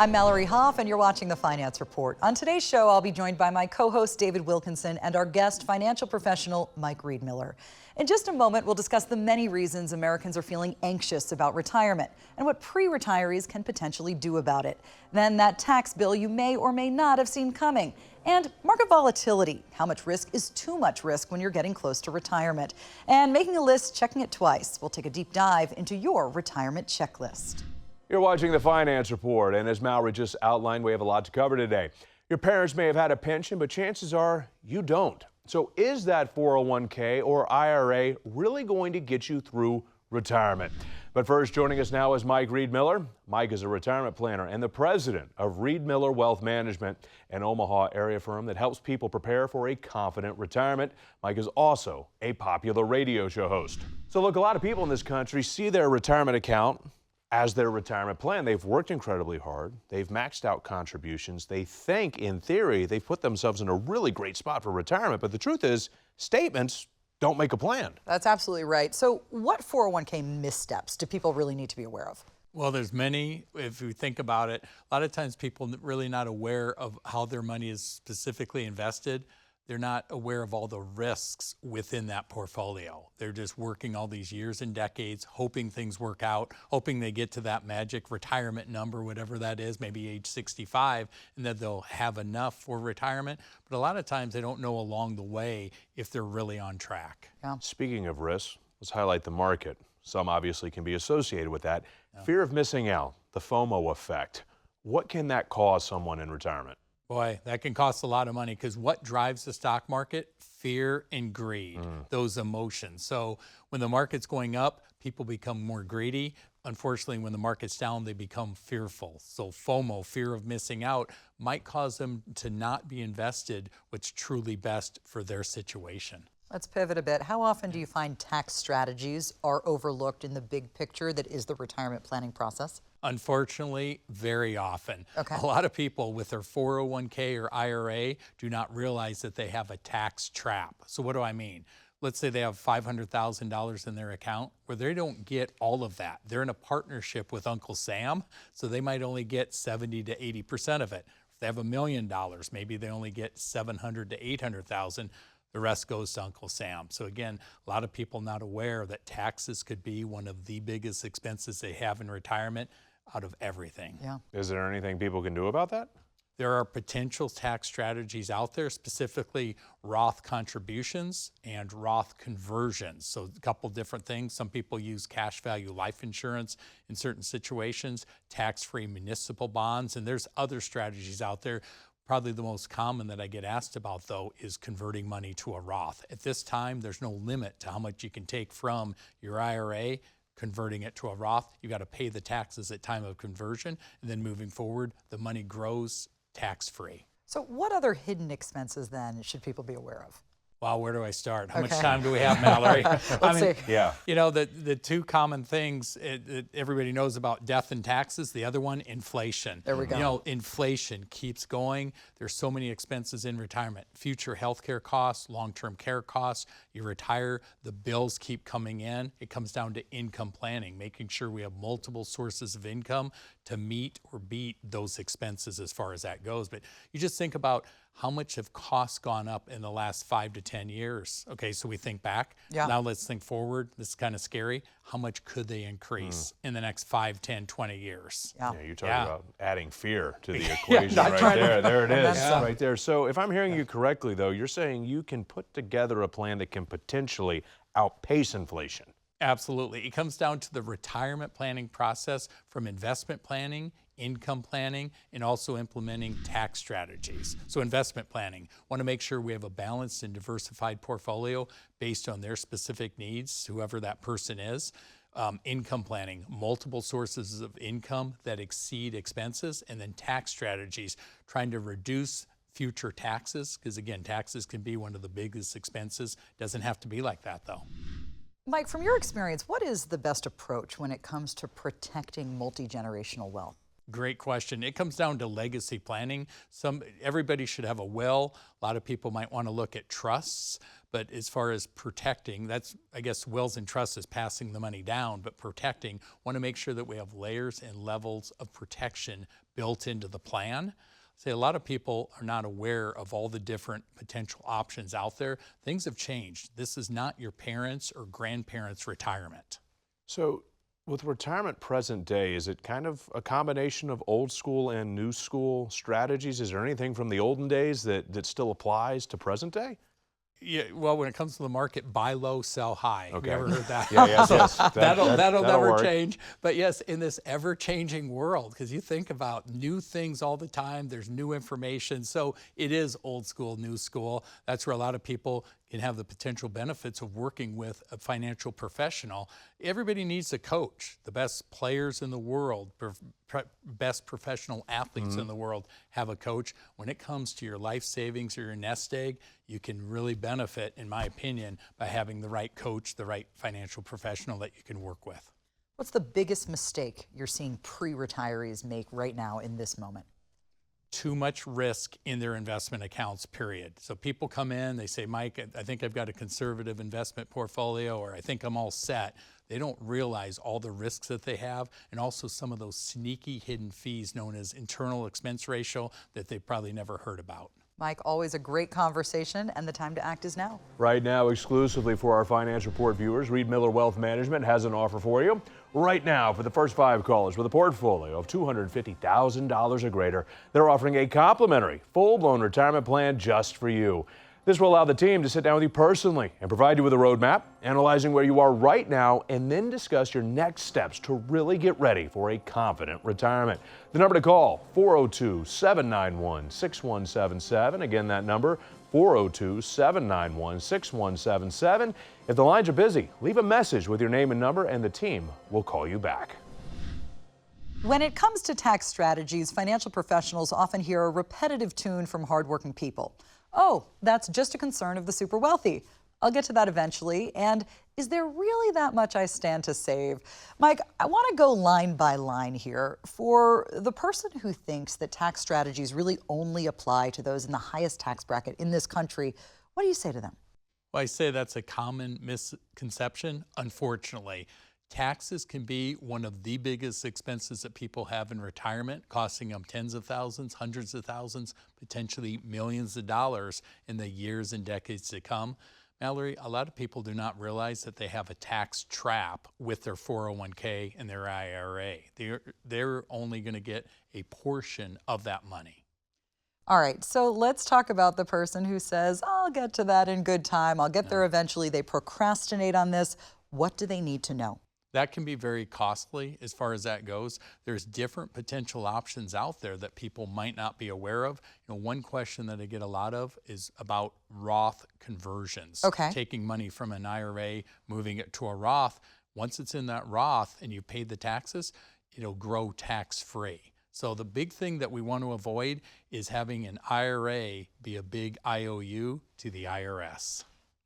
I'm Mallory Hoff, and you're watching The Finance Report. On today's show, I'll be joined by my co-host, David Wilkinson, and our guest, financial professional, Mike Riedmiller. In just a moment, we'll discuss the many reasons Americans are feeling anxious about retirement and what pre-retirees can potentially do about it. Then that tax bill you may or may not have seen coming. And market volatility. How much risk is too much risk when you're getting close to retirement? And making a list, checking it twice. We'll take a deep dive into your retirement checklist. You're watching The Finance Report, and as Mallory just outlined, we have a lot to cover today. Your parents may have had a pension, but chances are you don't. So is that 401k or IRA really going to get you through retirement? But first, joining us now is Mike Riedmiller. Mike is a retirement planner and the president of Riedmiller Wealth Management, an Omaha area firm that helps people prepare for a confident retirement. Mike is also a popular radio show host. So look, a lot of people in this country see their retirement account as their retirement plan. They've worked incredibly hard. They've maxed out contributions. They think, in theory, they've put themselves in a really great spot for retirement. But the truth is, statements don't make a plan. That's absolutely right. So what 401k missteps do people really need to be aware of? Well, there's many. If you think about it, a lot of times people really not aware of how their money is specifically invested. They're not aware of all the risks within that portfolio. They're just working all these years and decades, hoping things work out, hoping they get to that magic retirement number, whatever that is, maybe age 65, and that they'll have enough for retirement. But a lot of times they don't know along the way if they're really on track. Yeah. Speaking of risks, let's highlight the market. Some obviously can be associated with that. Yeah. Fear of missing out, the FOMO effect. What can that cause someone in retirement? Boy, that can cost a lot of money, because what drives the stock market? Fear and greed, those emotions. So when the market's going up, people become more greedy. Unfortunately, when the market's down, they become fearful. So FOMO, fear of missing out, might cause them to not be invested what's truly best for their situation. Let's pivot a bit. How often do you find tax strategies are overlooked in the big picture that is the retirement planning process? Unfortunately, very often. Okay. A lot of people with their 401k or IRA do not realize that they have a tax trap. So what do I mean? Let's say they have $500,000 in their account where they don't get all of that. They're in a partnership with Uncle Sam, so they might only get 70 to 80% of it. If they have $1 million, maybe they only get 700 to 800,000. The rest goes to Uncle Sam. So again, a lot of people not aware that taxes could be one of the biggest expenses they have in retirement out of everything. Yeah. Is there anything people can do about that? There are potential tax strategies out there, specifically Roth contributions and Roth conversions. So a couple different things. Some people use cash value life insurance in certain situations, tax-free municipal bonds, and there's other strategies out there. Probably the most common that I get asked about, though, is converting money to a Roth. At this time, there's no limit to how much you can take from your IRA, converting it to a Roth. You got to pay the taxes at time of conversion, and then moving forward, the money grows tax-free. So what other hidden expenses then should people be aware of? Wow, where do I start? How much time do we have, Mallory? Let's see. Yeah. You know, the two common things that everybody knows about death and taxes. The other one, inflation. There we go. You know, inflation keeps going. There's so many expenses in retirement. Future healthcare costs, long-term care costs. You retire, the bills keep coming in. It comes down to income planning, making sure we have multiple sources of income to meet or beat those expenses as far as that goes. But you just think about how much have costs gone up in the last 5 to 10 years? Okay, so we think back. Yeah. Now let's think forward. This is kind of scary. How much could they increase in the next 5, 10, 20 years? Yeah. Yeah, you talk about adding fear to the equation right there. There it is, right there. So if I'm hearing you correctly, though, you're saying you can put together a plan that can potentially outpace inflation. Absolutely. It comes down to the retirement planning process, from investment planning, income planning, and also implementing tax strategies. So investment planning, want to make sure we have a balanced and diversified portfolio based on their specific needs, whoever that person is. Income planning, multiple sources of income that exceed expenses, and then tax strategies, trying to reduce future taxes, because again, taxes can be one of the biggest expenses. Doesn't have to be like that, though. Mike, from your experience, what is the best approach when it comes to protecting multi-generational wealth? Great question. It comes down to legacy planning. Everybody should have a will. A lot of people might want to look at trusts, but as far as protecting, that's, I guess, wills and trusts is passing the money down, but protecting, want to make sure that we have layers and levels of protection built into the plan. See, a lot of people are not aware of all the different potential options out there. Things have changed. This is not your parents' or grandparents' retirement. So with retirement present day, is it kind of a combination of old school and new school strategies? Is there anything from the olden days that still applies to present day? Yeah, well, when it comes to the market, buy low, sell high. Okay. You ever heard that? Yes. That'll never work. change. But yes, in this ever-changing world, because you think about new things all the time, there's new information. So it is old school, new school. That's where a lot of people can have the potential benefits of working with a financial professional. Everybody needs a coach. The best players in the world, best professional athletes in the world have a coach. When it comes to your life savings or your nest egg, you can really benefit, in my opinion, by having the right coach, the right financial professional that you can work with. What's the biggest mistake you're seeing pre-retirees make right now in this moment? Too much risk in their investment accounts, period. So people come in, they say, Mike, I think I've got a conservative investment portfolio, or I think I'm all set. They don't realize all the risks that they have, and also some of those sneaky hidden fees known as internal expense ratio that they've probably never heard about. Mike, always a great conversation, and the time to act is now. Right now, exclusively for our Financial Report viewers, Riedmiller Wealth Management has an offer for you. Right now, for the first 5 callers with a portfolio of $250,000 or greater, they're offering a complimentary, full-blown retirement plan just for you. This will allow the team to sit down with you personally and provide you with a roadmap, analyzing where you are right now, and then discuss your next steps to really get ready for a confident retirement. The number to call, 402-791-6177. Again, that number, 402-791-6177. If the lines are busy, leave a message with your name and number, and the team will call you back. When it comes to tax strategies, financial professionals often hear a repetitive tune from hardworking people. Oh, that's just a concern of the super wealthy. I'll get to that eventually. And is there really that much I stand to save? Mike, I want to go line by line here. For the person who thinks that tax strategies really only apply to those in the highest tax bracket in this country, what do you say to them? Well, I say that's a common misconception, unfortunately. Taxes can be one of the biggest expenses that people have in retirement, costing them tens of thousands, hundreds of thousands, potentially millions of dollars in the years and decades to come. Mallory, a lot of people do not realize that they have a tax trap with their 401k and their IRA. They're only going to get a portion of that money. All right, so let's talk about the person who says, I'll get to that in good time. I'll get there eventually. They procrastinate on this. What do they need to know? That can be very costly as far as that goes. There's different potential options out there that people might not be aware of. You know, one question that I get a lot of is about Roth conversions. Okay. Taking money from an IRA, moving it to a Roth. Once it's in that Roth and you paid the taxes, it'll grow tax-free. So the big thing that we want to avoid is having an IRA be a big IOU to the IRS.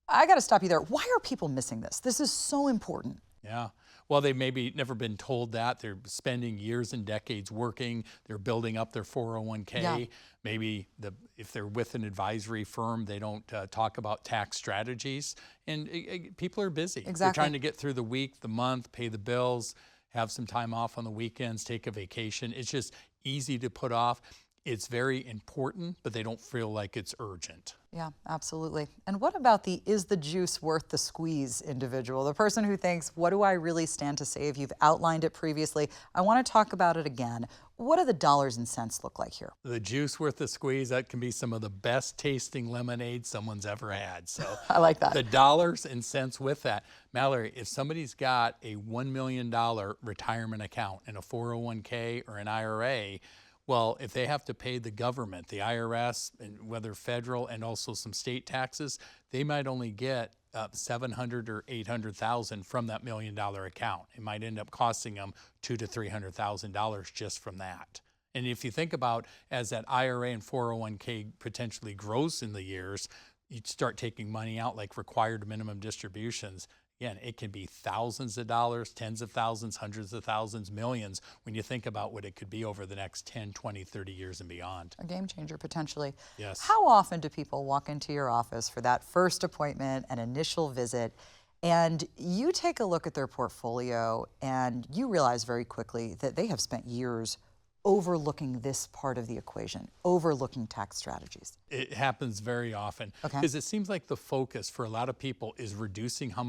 I got to stop you there. Why are people missing this? This is so important. Yeah. Well, they've maybe never been told that. They're spending years and decades working. They're building up their 401k. Yeah. Maybe if they're with an advisory firm, they don't talk about tax strategies. And people are busy. Exactly. They're trying to get through the week, the month, pay the bills, have some time off on the weekends, take a vacation. It's just easy to put off. It's very important, but they don't feel like it's urgent. Yeah, absolutely. And what about the is the juice worth the squeeze individual? The person who thinks, what do I really stand to save? You've outlined it previously. I want to talk about it again. What do the dollars and cents look like here? The juice worth the squeeze, that can be some of the best tasting lemonade someone's ever had. So I like that. The dollars and cents with that. Mallory, if somebody's got a $1 million retirement account in a 401k or an IRA, well, if they have to pay the government, the IRS, and whether federal and also some state taxes, they might only get $700,000 or $800,000 from that $1 million account. It might end up costing them $200,000 to $300,000 just from that. And if you think about as that IRA and 401k potentially grows in the years, you start taking money out like required minimum distributions. Again, it can be thousands of dollars, tens of thousands, hundreds of thousands, millions, when you think about what it could be over the next 10, 20, 30 years and beyond. A game changer, potentially. Yes. How often do people walk into your office for that first appointment, an initial visit, and you take a look at their portfolio and you realize very quickly that they have spent years overlooking this part of the equation, overlooking tax strategies? It happens very often because it seems like the focus for a lot of people is reducing how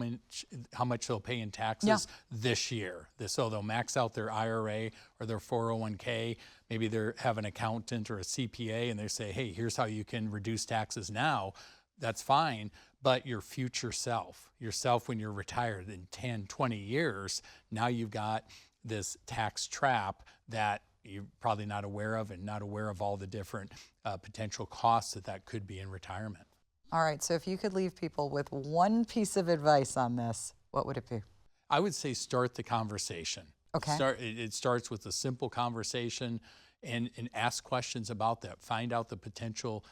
much they'll pay in taxes this year. So they'll max out their IRA or their 401k. Maybe they have an accountant or a CPA and they say, hey, here's how you can reduce taxes now. That's fine. But your future self, yourself when you're retired in 10, 20 years, now you've got this tax trap that you're probably not aware of, and not aware of all the different potential costs that could be in retirement. All right, so if you could leave people with one piece of advice on this, what would it be? I would say start the conversation. Okay. It starts with a simple conversation and ask questions about that. Find out the potential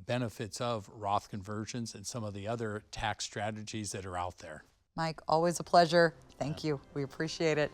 benefits of Roth conversions and some of the other tax strategies that are out there. Mike, always a pleasure. Thank you. We appreciate it.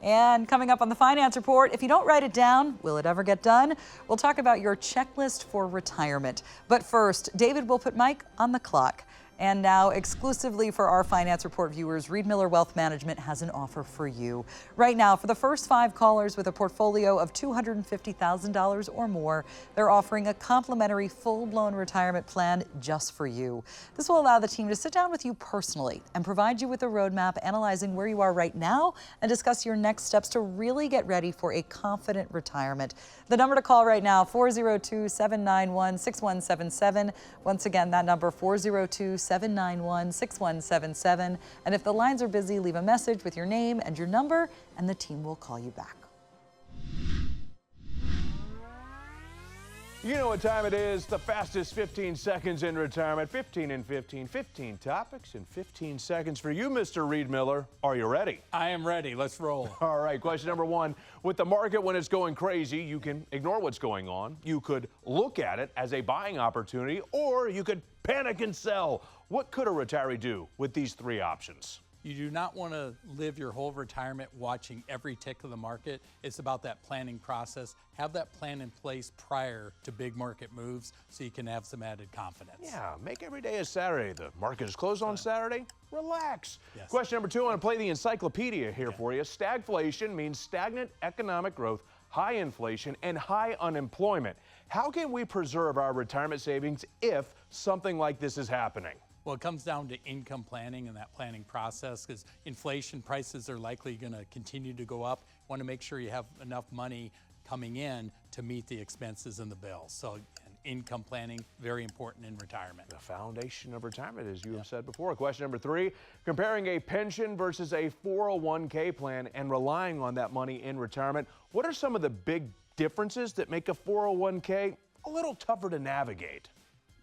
And coming up on the Finance Report, if you don't write it down, will it ever get done? We'll talk about your checklist for retirement. But first, David will put Mike on the clock. And now, exclusively for our Finance Report viewers, Riedmiller Wealth Management has an offer for you. Right now, for the first 5 callers with a portfolio of $250,000 or more, they're offering a complimentary full-blown retirement plan just for you. This will allow the team to sit down with you personally and provide you with a roadmap analyzing where you are right now and discuss your next steps to really get ready for a confident retirement. The number to call right now, 402-791-6177. Once again, that number, 402-791-6177. And if the lines are busy, leave a message with your name and your number, and the team will call you back. You know what time it is, the fastest 15 seconds in retirement. 15 and 15, 15 topics in 15 seconds for you, Mr. Riedmiller. Are you ready? I am ready. Let's roll. All right, question number 1. With the market when it's going crazy, you can ignore what's going on. You could look at it as a buying opportunity, or you could panic and sell. What could a retiree do with these 3 options? You do not want to live your whole retirement watching every tick of the market. It's about that planning process. Have that plan in place prior to big market moves so you can have some added confidence. Yeah, make every day a Saturday. The market is closed on Saturday. Relax. Yes. Question number 2, I want to play the encyclopedia here for you. Stagflation means stagnant economic growth, high inflation, and high unemployment. How can we preserve our retirement savings if something like this is happening? Well, it comes down to income planning and that planning process, because inflation prices are likely going to continue to go up. You want to make sure you have enough money coming in to meet the expenses and the bills. So income planning, very important in retirement. The foundation of retirement, as you have said before. Question number 3, comparing a pension versus a 401k plan and relying on that money in retirement. What are some of the big differences that make a 401k a little tougher to navigate?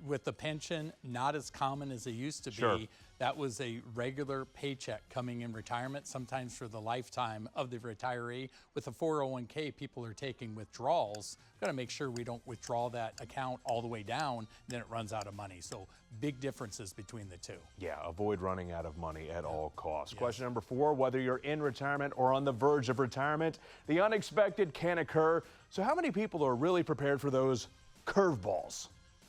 With the pension, not as common as it used to be. Sure. That was a regular paycheck coming in retirement, sometimes for the lifetime of the retiree. With the 401k, people are taking withdrawals. We've got to make sure we don't withdraw that account all the way down, and then it runs out of money. So big differences between the 2. Yeah, avoid running out of money at all costs. Yes. Question number 4, whether you're in retirement or on the verge of retirement, the unexpected can occur. So how many people are really prepared for those curveballs?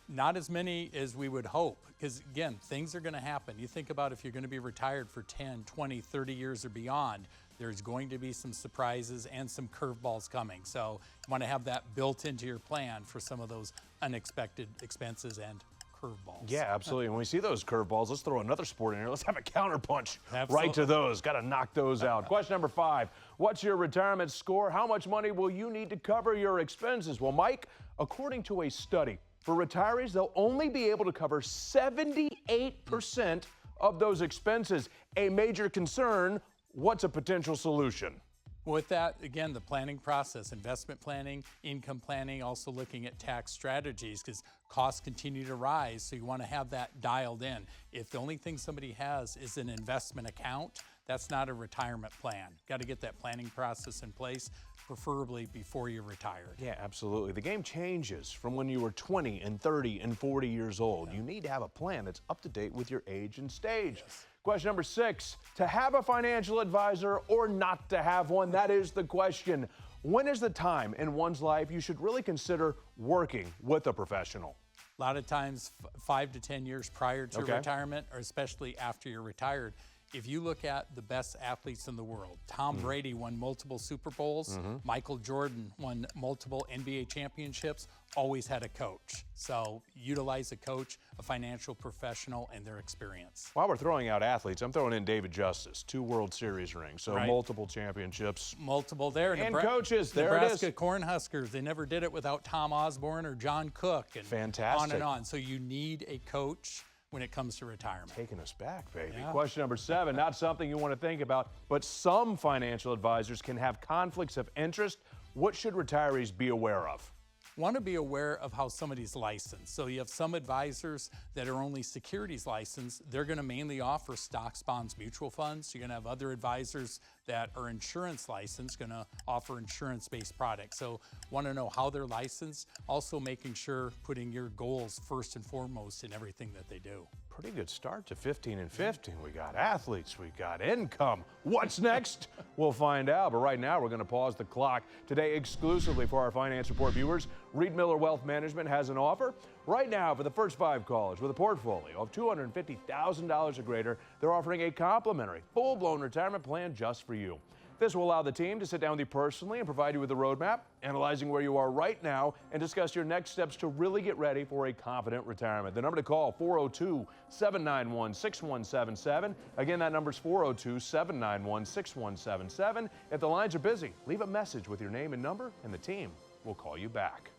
Not as many as we would hope, because again, things are going to happen. You think about if you're going to be retired for 10, 20, 30 years or beyond, there's going to be some surprises and some curveballs coming. So you want to have that built into your plan for some of those unexpected expenses and curveballs. Yeah, absolutely. When we see those curveballs, let's throw another sport in here. Let's have a counterpunch Absolutely. right to those. Got to knock those out. Question number 5, what's your retirement score? How much money will you need to cover your expenses? Well, Mike, according to a study, for retirees, they'll only be able to cover 78% of those expenses. A major concern. What's a potential solution? With that, again, the planning process, investment planning, income planning, also looking at tax strategies, because costs continue to rise, so you want to have that dialed in. If the only thing somebody has is an investment account, that's not a retirement plan. Got to get that planning process in place, preferably before you're retired. Yeah, absolutely. The game changes from when you were 20 and 30 and 40 years old. You need to have a plan that's up to date with your age and stage. Question number 6, to have a financial advisor or not to have one? That is the question. When is the time in one's life you should really consider working with a professional? A lot of times 5 to 10 years prior to retirement, or especially after you're retired. If you look at the best athletes in the world, Tom Brady won multiple Super Bowls, Michael Jordan won multiple NBA championships, always had a coach. So utilize a coach, a financial professional, and their experience. While we're throwing out athletes, I'm throwing in David Justice, 2 World Series rings, so multiple championships. Multiple there. And coaches, there Nebraska it is. Cornhuskers, they never did it without Tom Osborne or John Cook. And Fantastic. on and on. So you need a coach when it comes to retirement. Taking us back, baby. Yeah. Question number 7, not something you want to think about, but some financial advisors can have conflicts of interest. What should retirees be aware of? Want to be aware of how somebody's licensed. So you have some advisors that are only securities licensed. They're going to mainly offer stocks, bonds, mutual funds. You're going to have other advisors that are insurance licensed, going to offer insurance-based products. So want to know how they're licensed. Also making sure putting your goals first and foremost in everything that they do. Pretty good start to 15 and 15. We got athletes, we got income. What's next? We'll find out. But right now, we're going to pause the clock. Today, exclusively for our Finance Report viewers, Riedmiller Wealth Management has an offer. Right now, for the first 5 callers with a portfolio of $250,000 or greater, they're offering a complimentary, full-blown retirement plan just for you. This will allow the team to sit down with you personally and provide you with a roadmap, analyzing where you are right now, and discuss your next steps to really get ready for a confident retirement. The number to call, 402-791-6177. Again, that number is 402-791-6177. If the lines are busy, leave a message with your name and number, and the team will call you back.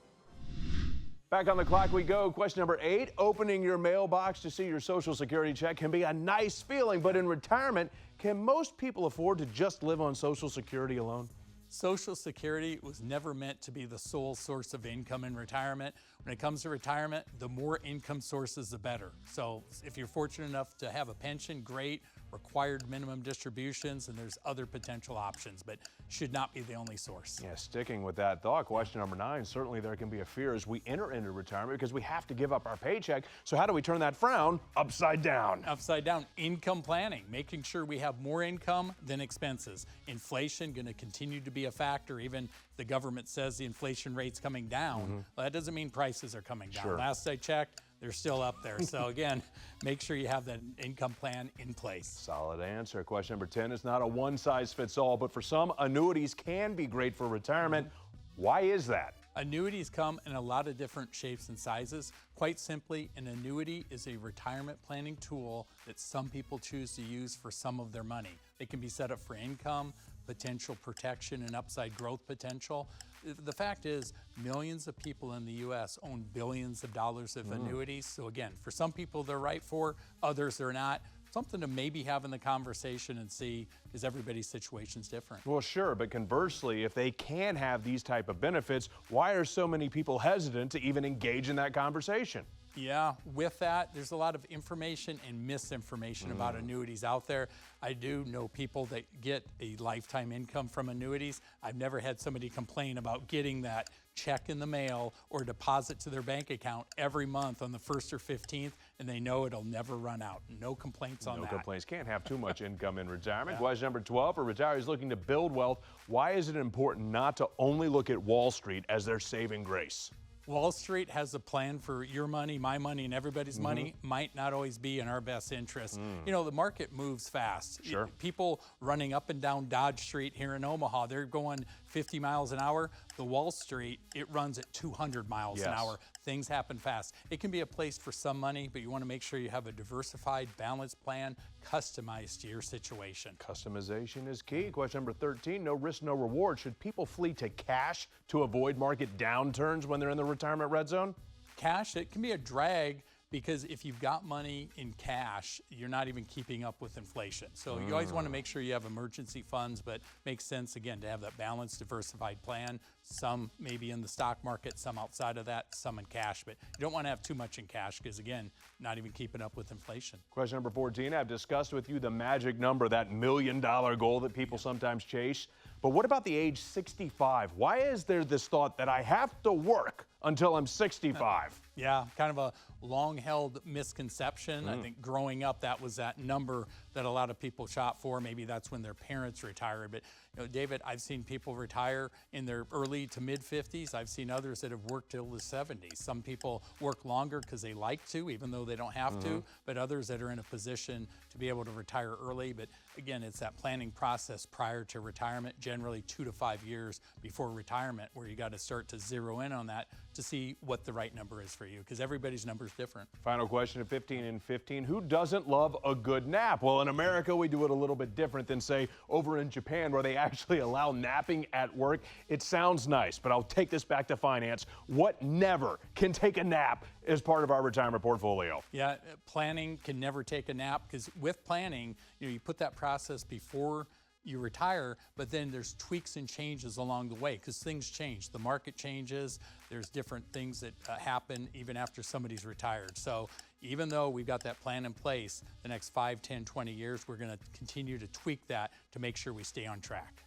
Back on the clock we go. Question number 8, opening your mailbox to see your Social Security check can be a nice feeling, but in retirement, can most people afford to just live on Social Security alone? Social Security was never meant to be the sole source of income in retirement. When it comes to retirement, the more income sources, the better. So if you're fortunate enough to have a pension, great. Required minimum distributions, and there's other potential options, but should not be the only source. Yeah, sticking with that thought, question number 9, certainly there can be a fear as we enter into retirement because we have to give up our paycheck. So how do we turn that frown upside down? Upside down. Income planning, making sure we have more income than expenses. Inflation going to continue to be a factor, even if the government says the inflation rate's coming down. Well, that doesn't mean prices are coming down. Last I checked, they're still up there. So again, make sure you have that income plan in place. Solid answer. Question number 10 is not a one-size-fits-all, but for some, annuities can be great for retirement. Why is that? Annuities come in a lot of different shapes and sizes. Quite simply, an annuity is a retirement planning tool that some people choose to use for some of their money. They can be set up for income, potential protection, and upside growth potential. The fact is, millions of people in the U.S. own billions of dollars of annuities. So again, for some people they're right for, others they're not. Something to maybe have in the conversation and see, because everybody's situation's different. Well, sure, but conversely, if they can have these type of benefits, why are so many people hesitant to even engage in that conversation? Yeah, with that, there's a lot of information and misinformation about annuities out there. I do know people that get a lifetime income from annuities. I've never had somebody complain about getting that check in the mail or deposit to their bank account every month on the 1st or 15th, and they know it'll never run out. No complaints on that. No complaints. Can't have too much income in retirement. Question number 12, for retirees looking to build wealth, why is it important not to only look at Wall Street as their saving grace? Wall Street has a plan for your money, my money, and everybody's money. Might not always be in our best interest. You know, the market moves fast. Sure. People running up and down Dodge Street here in Omaha, they're going 50 miles an hour. The Wall Street, it runs at 200 miles an hour. Things happen fast. It can be a place for some money, but you want to make sure you have a diversified, balanced plan customized to your situation. Customization is key. Question number 13, no risk, no reward. Should people flee to cash to avoid market downturns when they're in the retirement red zone? Cash, it can be a drag because if you've got money in cash, you're not even keeping up with inflation. So you always want to make sure you have emergency funds, but makes sense, again, to have that balanced, diversified plan some maybe in the stock market, some outside of that, some in cash. But you don't want to have too much in cash because, again, not even keeping up with inflation. Question number 14, I've discussed with you the magic number, that $1 million goal that people sometimes chase. But what about the age 65? Why is there this thought that I have to work until I'm 65? Yeah, kind of a long-held misconception. I think growing up, that was that number that a lot of people shot for. Maybe that's when their parents retired. But, you know, David, I've seen people retire in their early to mid-50s. I've seen others that have worked till the 70s. Some people work longer because they like to, even though they don't have to, but others that are in a position to be able to retire early. But again, it's that planning process prior to retirement, generally 2 to 5 years before retirement, where you got to start to zero in on that to see what the right number is for you, because everybody's number is different. Final question at 15 and 15. Who doesn't love a good nap? Well, in America, we do it a little bit different than, say, over in Japan, where they actually allow napping at work. It sounds nice, but I'll take this back to finance. What never can take a nap as part of our retirement portfolio? Yeah, planning can never take a nap, because with planning, you put that process before you retire, but then there's tweaks and changes along the way because things change. The market changes. There's different things that happen even after somebody's retired. So even though we've got that plan in place, the next 5, 10, 20 years, we're going to continue to tweak that to make sure we stay on track.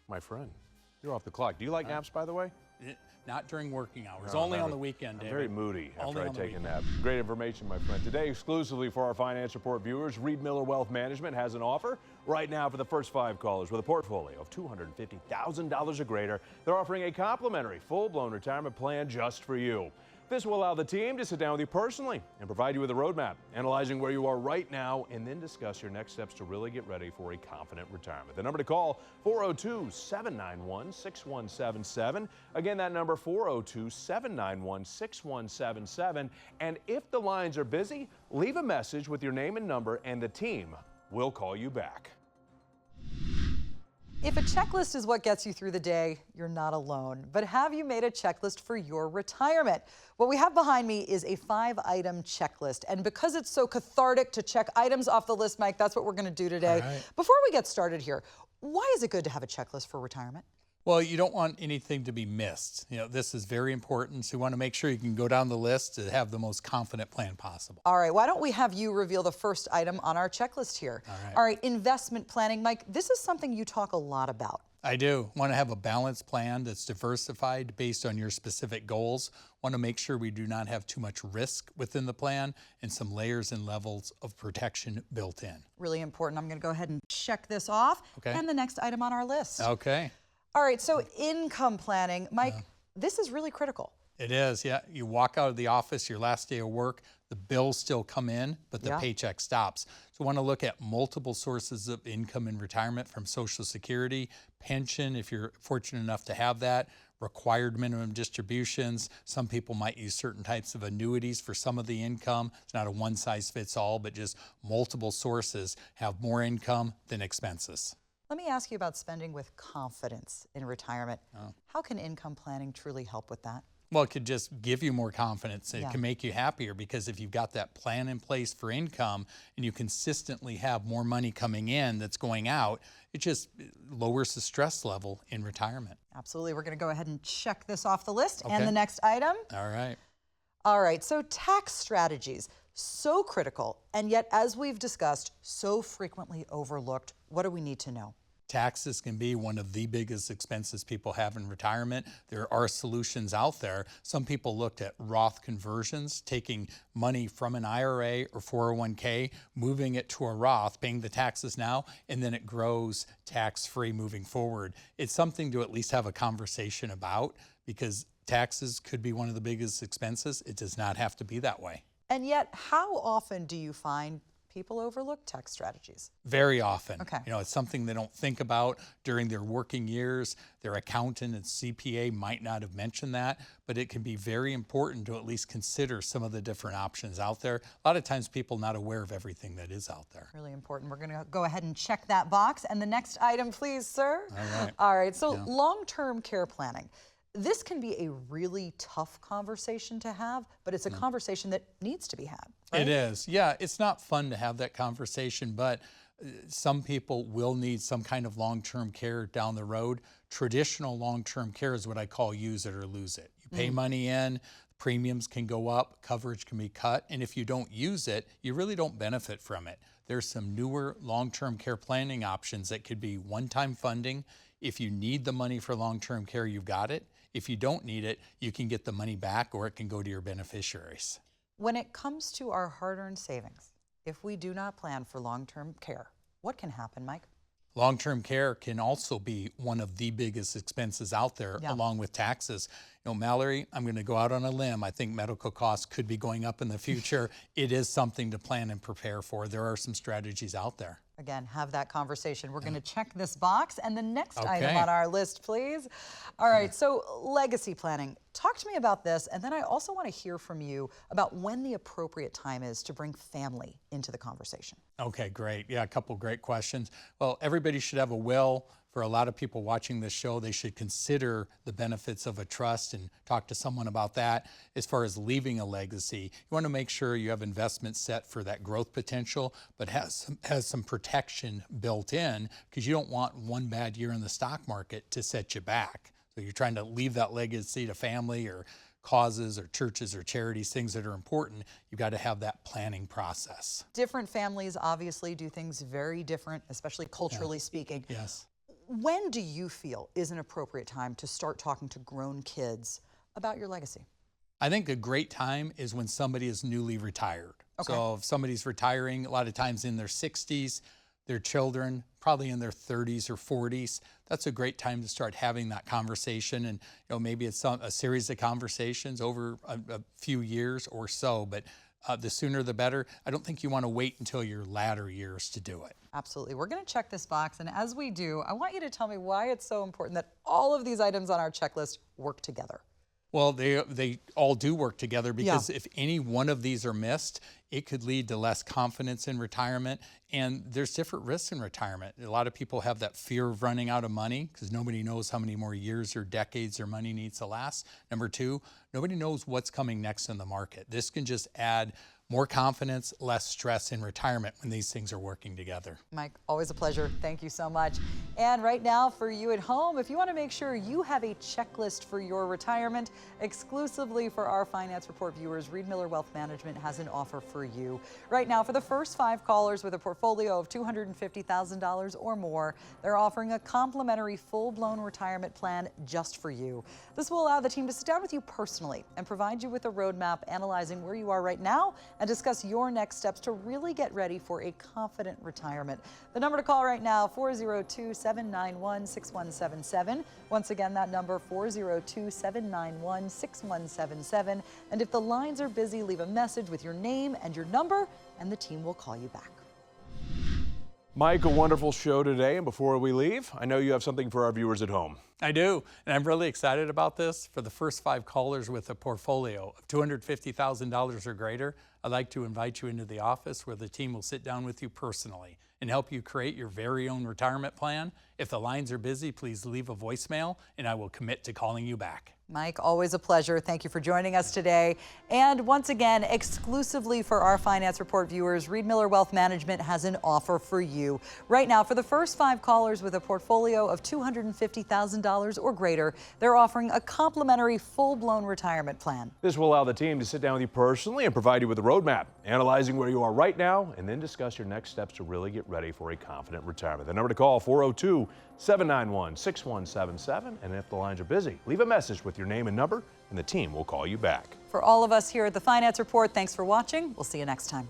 My friend, you're off the clock. Do you like naps, by the way? Not during working hours, No, only never. on the weekend, David. I'm very moody Only after I on the take a weekend. nap. Great information, my friend. Today, exclusively for our Finance Report viewers, Riedmiller Wealth Management has an offer right now for the first 5 callers with a portfolio of $250,000 or greater. They're offering a complimentary full-blown retirement plan just for you. This will allow the team to sit down with you personally and provide you with a roadmap, analyzing where you are right now, and then discuss your next steps to really get ready for a confident retirement. The number to call, 402-791-6177. Again, that number, 402-791-6177. And if the lines are busy, leave a message with your name and number, and the team will call you back. If a checklist is what gets you through the day, you're not alone. But have you made a checklist for your retirement? What we have behind me is a 5-item checklist. And because it's so cathartic to check items off the list, Mike, that's what we're going to do today. All right. Before we get started here, why is it good to have a checklist for retirement? Well, you don't want anything to be missed. This is very important. So you want to make sure you can go down the list to have the most confident plan possible. All right, why don't we have you reveal the first item on our checklist here? All right, investment planning. Mike, this is something you talk a lot about. I do. Want to have a balanced plan that's diversified based on your specific goals. Want to make sure we do not have too much risk within the plan and some layers and levels of protection built in. Really important. I'm going to go ahead and check this off. Okay. And the next item on our list. Okay. All right, so income planning. Mike, this is really critical. It is, yeah. You walk out of the office, your last day of work, the bills still come in, but the paycheck stops. So we want to look at multiple sources of income in retirement, from Social Security, pension, if you're fortunate enough to have that, required minimum distributions. Some people might use certain types of annuities for some of the income. It's not a one-size-fits-all, but just multiple sources have more income than expenses. Let me ask you about spending with confidence in retirement. How can income planning truly help with that? Well, it could just give you more confidence. It can make you happier, because if you've got that plan in place for income and you consistently have more money coming in that's going out, it just lowers the stress level in retirement. Absolutely. We're going to go ahead and check this off the list. Okay. And the next item? All right. All right, so tax strategies, so critical, and yet, as we've discussed, so frequently overlooked. What do we need to know? Taxes can be one of the biggest expenses people have in retirement. There are solutions out there. Some people looked at Roth conversions, taking money from an IRA or 401k, moving it to a Roth, paying the taxes now, and then it grows tax-free moving forward. It's something to at least have a conversation about, because taxes could be one of the biggest expenses. It does not have to be that way. And yet, how often do you find people overlook tax strategies? Very often. Okay. It's something they don't think about during their working years. Their accountant and CPA might not have mentioned that, but it can be very important to at least consider some of the different options out there. A lot of times people not aware of everything that is out there. Really important. We're going to go ahead and check that box. And the next item, please, sir. All right. All right, so long-term care planning. This can be a really tough conversation to have, but it's a conversation that needs to be had, right? It is. Yeah, it's not fun to have that conversation, but Some people will need some kind of long-term care down the road. Traditional long-term care is what I call use it or lose it. You pay money in, premiums can go up, coverage can be cut, and if you don't use it, you really don't benefit from it. There's some newer long-term care planning options that could be one-time funding. If you need the money for long-term care, you've got it. If you don't need it, you can get the money back or it can go to your beneficiaries. When it comes to our hard-earned savings, if we do not plan for long-term care, what can happen, Mike? Long-term care can also be one of the biggest expenses out there, along with taxes. You know, Mallory, I'm going to go out on a limb. I think medical costs could be going up in the future. It is something to plan and prepare for. There are some strategies out there. Again, have that conversation. We're going to check this box. And the next item on our list, please. All right, so legacy planning. Talk to me about this, and then I also want to hear from you about when the appropriate time is to bring family into the conversation. Okay, great. Yeah, a couple great questions. Well, everybody should have a will. For a lot of people watching this show, they should consider the benefits of a trust and talk to someone about that. As far as leaving a legacy, you want to make sure you have investments set for that growth potential, but has some protection built in, because you don't want one bad year in the stock market to set you back. So you're trying to leave that legacy to family or causes or churches or charities, things that are important. You've got to have that planning process. Different families obviously do things very different, especially culturally speaking. Yes. When do you feel is an appropriate time to start talking to grown kids about your legacy? I think a great time is when somebody is newly retired. Okay. So if somebody's retiring, a lot of times in their 60s, their children probably in their 30s or 40s, that's a great time to start having that conversation. And maybe it's a series of conversations over a few years or so, but the sooner the better. I don't think you want to wait until your latter years to do it. Absolutely. We're going to check this box, and as we do, I want you to tell me why it's so important that all of these items on our checklist work together. Well, they all do work together, because if any one of these are missed, it could lead to less confidence in retirement. And there's different risks in retirement. A lot of people have that fear of running out of money because nobody knows how many more years or decades their money needs to last. Number two, nobody knows what's coming next in the market. This can just add more confidence, less stress in retirement when these things are working together. Mike, always a pleasure. Thank you so much. And right now, for you at home, if you want to make sure you have a checklist for your retirement, exclusively for our Finance Report viewers, Riedmiller Wealth Management has an offer for you. Right now, for the first 5 callers with a portfolio of $250,000 or more, they're offering a complimentary full-blown retirement plan just for you. This will allow the team to sit down with you personally and provide you with a roadmap analyzing where you are right now and discuss your next steps to really get ready for a confident retirement. The number to call right now, 402-791-6177. Once again, that number, 402-791-6177. And if the lines are busy, leave a message with your name and your number, and the team will call you back. Mike, a wonderful show today. And before we leave, I know you have something for our viewers at home. I do, and I'm really excited about this. For the first 5 callers with a portfolio of $250,000 or greater, I'd like to invite you into the office where the team will sit down with you personally and help you create your very own retirement plan. If the lines are busy, please leave a voicemail and I will commit to calling you back. Mike, always a pleasure. Thank you for joining us today. And once again, exclusively for our Finance Report viewers, Riedmiller Wealth Management has an offer for you. Right now, for the first 5 callers with a portfolio of $250,000 or greater, they're offering a complimentary full-blown retirement plan. This will allow the team to sit down with you personally and provide you with a roadmap, analyzing where you are right now, and then discuss your next steps to really get ready for a confident retirement. The number to call, 402-791-6177. And if the lines are busy, leave a message with your name and number, and the team will call you back. For all of us here at the Finance Report, thanks for watching. We'll see you next time.